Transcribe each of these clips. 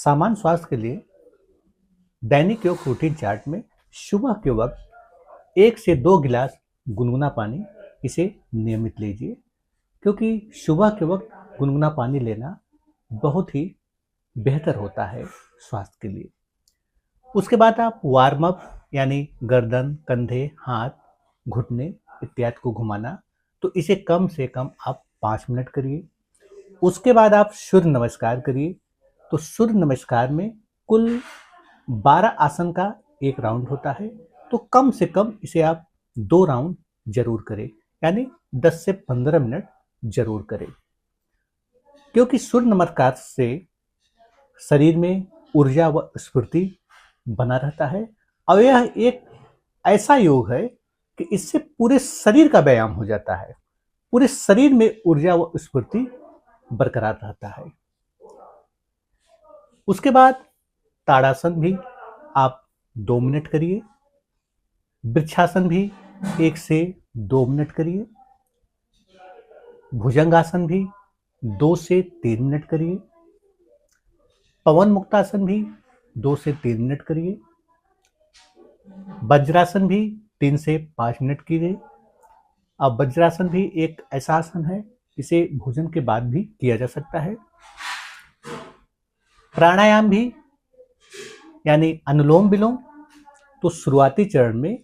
सामान्य स्वास्थ्य के लिए दैनिक योग रूटीन चार्ट में सुबह के वक्त 1 से 2 गिलास गुनगुना पानी इसे नियमित लीजिए, क्योंकि सुबह के वक्त गुनगुना पानी लेना बहुत ही बेहतर होता है स्वास्थ्य के लिए। उसके बाद आप वार्म अप यानी गर्दन, कंधे, हाथ, घुटने इत्यादि को घुमाना, तो इसे कम से कम आप 5 मिनट करिए। उसके बाद आप सूर्य नमस्कार करिए। तो सूर्य नमस्कार में कुल 12 आसन का एक राउंड होता है, तो कम से कम इसे आप 2 राउंड जरूर करें, यानी 10 से 15 मिनट जरूर करें, क्योंकि सूर्य नमस्कार से शरीर में ऊर्जा व स्फूर्ति बना रहता है। और यह एक ऐसा योग है कि इससे पूरे शरीर का व्यायाम हो जाता है, पूरे शरीर में ऊर्जा व स्फूर्ति बरकरार रहता है। उसके बाद ताड़ासन भी आप 2 मिनट करिए। वृक्षासन भी 1 से 2 मिनट करिए। भुजंगासन भी 2 से 3 मिनट करिए। पवन मुक्तासन भी 2 से 3 मिनट करिए। वज्रासन भी 3 से 5 मिनट कीजिए। अब वज्रासन भी एक ऐसा आसन है, इसे भोजन के बाद भी किया जा सकता है। प्राणायाम भी यानी अनुलोम विलोम, तो शुरुआती चरण में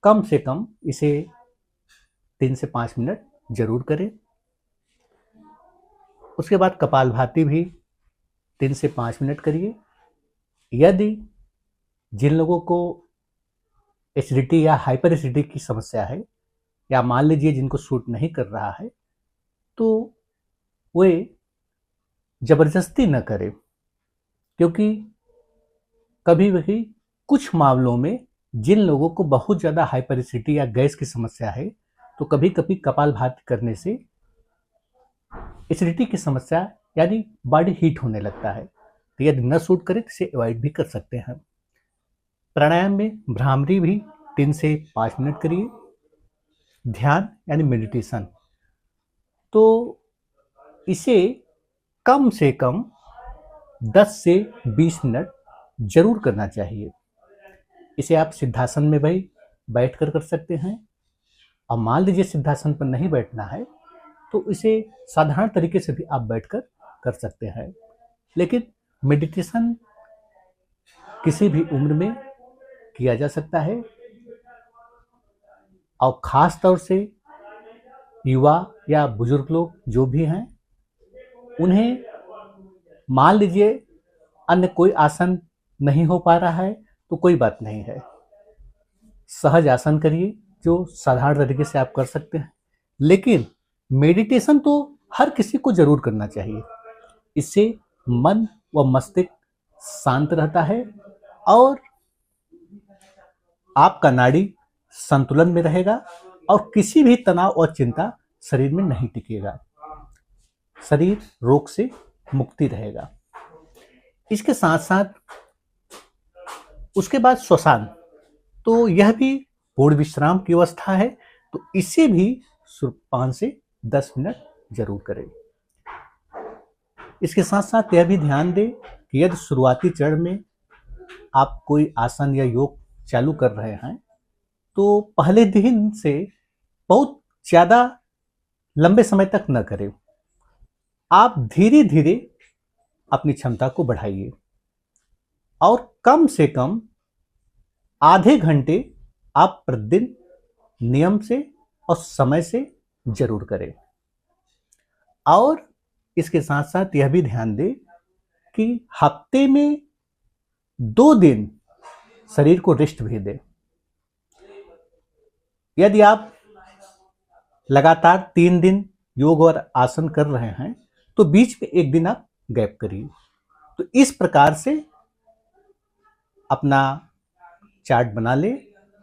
कम से कम इसे 3 से 5 मिनट जरूर करें। उसके बाद कपालभाति भी 3 से 5 मिनट करिए। यदि जिन लोगों को एसिडिटी या हाइपर एसिडिटी की समस्या है, या मान लीजिए जिनको सूट नहीं कर रहा है, तो वे जबरदस्ती न करें, क्योंकि कभी भी कुछ मामलों में जिन लोगों को बहुत ज़्यादा हाइपर एसिडिटी या गैस की समस्या है, तो कभी कभी कपालभाति करने से एसिडिटी की समस्या यानी बॉडी हीट होने लगता है। तो यदि न सूट करे तो इसे अवॉइड भी कर सकते हैं। प्राणायाम में भ्रामरी भी 3 से 5 मिनट करिए। ध्यान यानी मेडिटेशन, तो इसे कम से कम 10 से 20 मिनट जरूर करना चाहिए। इसे आप सिद्धासन में भी बैठकर कर सकते हैं, और मान लीजिए सिद्धासन पर नहीं बैठना है तो इसे साधारण तरीके से भी आप बैठकर कर सकते हैं। लेकिन मेडिटेशन किसी भी उम्र में किया जा सकता है, और ख़ास तौर से युवा या बुजुर्ग लोग जो भी हैं, उन्हें मान लीजिए अन्य कोई आसन नहीं हो पा रहा है तो कोई बात नहीं है, सहज आसन करिए जो साधारण तरीके से आप कर सकते हैं। लेकिन मेडिटेशन तो हर किसी को जरूर करना चाहिए। इससे मन व मस्तिष्क शांत रहता है और आपका नाड़ी संतुलन में रहेगा, और किसी भी तनाव और चिंता शरीर में नहीं टिकेगा। शरीर रोग से मुक्ति रहेगा। इसके साथ साथ उसके बाद श्वसान, तो यह भी पूर्ण विश्राम की अवस्था है, तो इसे भी 5 से 10 मिनट जरूर करें। इसके साथ साथ यह भी ध्यान दें कि यदि शुरुआती चरण में आप कोई आसन या योग चालू कर रहे हैं, तो पहले दिन से बहुत ज़्यादा लंबे समय तक न करें। आप धीरे धीरे अपनी क्षमता को बढ़ाइए, और कम से कम आधे घंटे आप प्रतिदिन नियम से और समय से जरूर करें। और इसके साथ साथ यह भी ध्यान दें कि हफ्ते में 2 दिन शरीर को रेस्ट भी दें। यदि आप लगातार 3 दिन योग और आसन कर रहे हैं, तो बीच में 1 दिन आप गैप करिए। तो इस प्रकार से अपना चार्ट बना ले,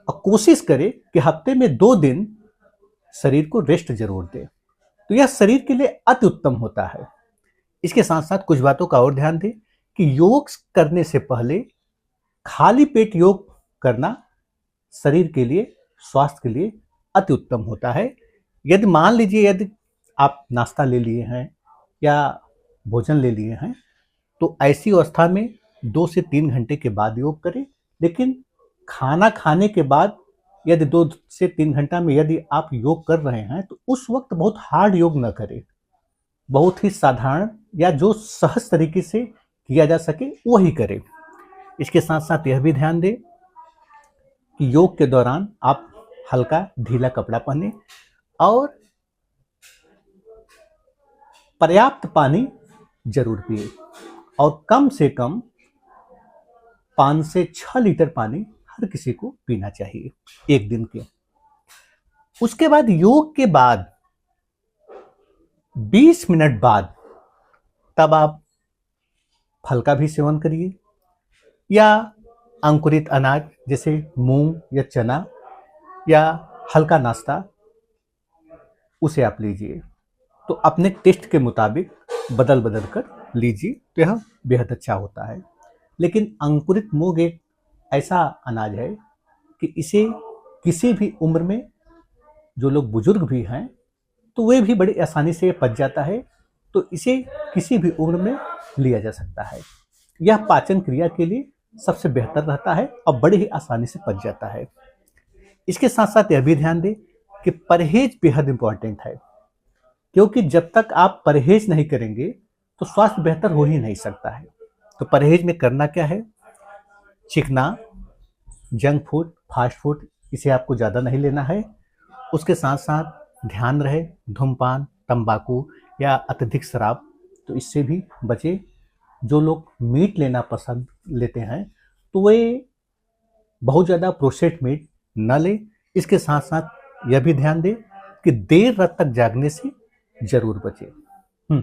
और कोशिश करें कि हफ्ते में 2 दिन शरीर को रेस्ट जरूर दें। तो यह शरीर के लिए अति उत्तम होता है। इसके साथ साथ कुछ बातों का और ध्यान दें कि योग करने से पहले खाली पेट योग करना शरीर के लिए, स्वास्थ्य के लिए अति उत्तम होता है। यदि मान लीजिए यदि आप नाश्ता ले लिए हैं या भोजन ले लिए हैं, तो ऐसी अवस्था में 2 से 3 घंटे के बाद योग करें। लेकिन खाना खाने के बाद यदि 2 से 3 घंटा में यदि आप योग कर रहे हैं तो उस वक्त बहुत हार्ड योग न करें, बहुत ही साधारण या जो सहज तरीके से किया जा सके वही करें। इसके साथ साथ यह भी ध्यान दें कि योग के दौरान आप हल्का ढीला कपड़ा पहने और पर्याप्त पानी जरूर पिए और कम से कम 5 से 6 लीटर पानी हर किसी को पीना चाहिए एक दिन के। उसके बाद योग के बाद 20 मिनट बाद तब आप फल का भी सेवन करिए या अंकुरित अनाज जैसे मूंग या चना या हल्का नाश्ता उसे आप लीजिए। तो अपने टेस्ट के मुताबिक बदल बदल कर लीजिए तो यह बेहद अच्छा होता है। लेकिन अंकुरित मूंग एक ऐसा अनाज है कि इसे किसी भी उम्र में, जो लोग बुजुर्ग भी हैं तो वे भी बड़ी आसानी से पच जाता है, तो इसे किसी भी उम्र में लिया जा सकता है। यह पाचन क्रिया के लिए सबसे बेहतर रहता है और बड़ी ही आसानी से पच जाता है। इसके साथ साथ यह भी ध्यान दें कि परहेज बेहद इंपॉर्टेंट है, क्योंकि जब तक आप परहेज नहीं करेंगे तो स्वास्थ्य बेहतर हो ही नहीं सकता है। तो परहेज में करना क्या है, चिकना, जंक फूड, फास्ट फूड इसे आपको ज़्यादा नहीं लेना है। उसके साथ साथ ध्यान रहे धूमपान, तंबाकू या अत्यधिक शराब, तो इससे भी बचे। जो लोग मीट लेना पसंद लेते हैं तो वे बहुत ज़्यादा प्रोसेस्ड मीट न लें। इसके साथ साथ यह भी ध्यान दें कि देर रात तक जागने से जरूर बचें।